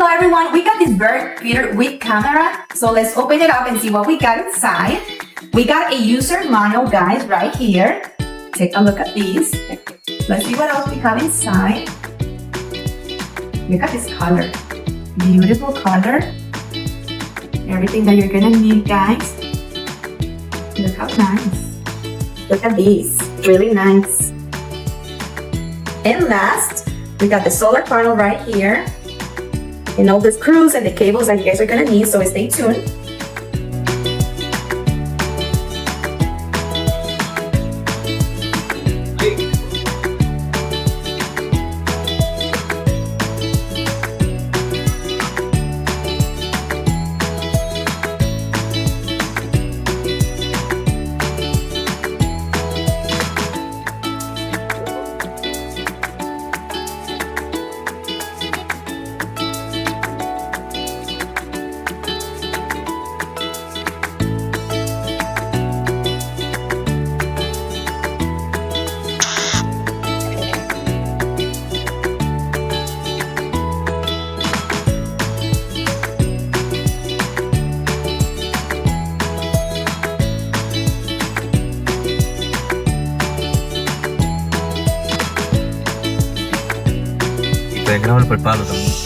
Hello everyone, we got this bird feeder with camera, so let's open it up and see what we got inside. We got a user manual, guys, right here. Take a look at these. Let's see what else we have inside. Look at this color. Beautiful color. Everything that you're gonna need, guys. Look how nice. Look at these. Really nice. And last, we got the solar panel right here. And all the screws and the cables that you guys are gonna need, so stay tuned. Background पर पालो तुम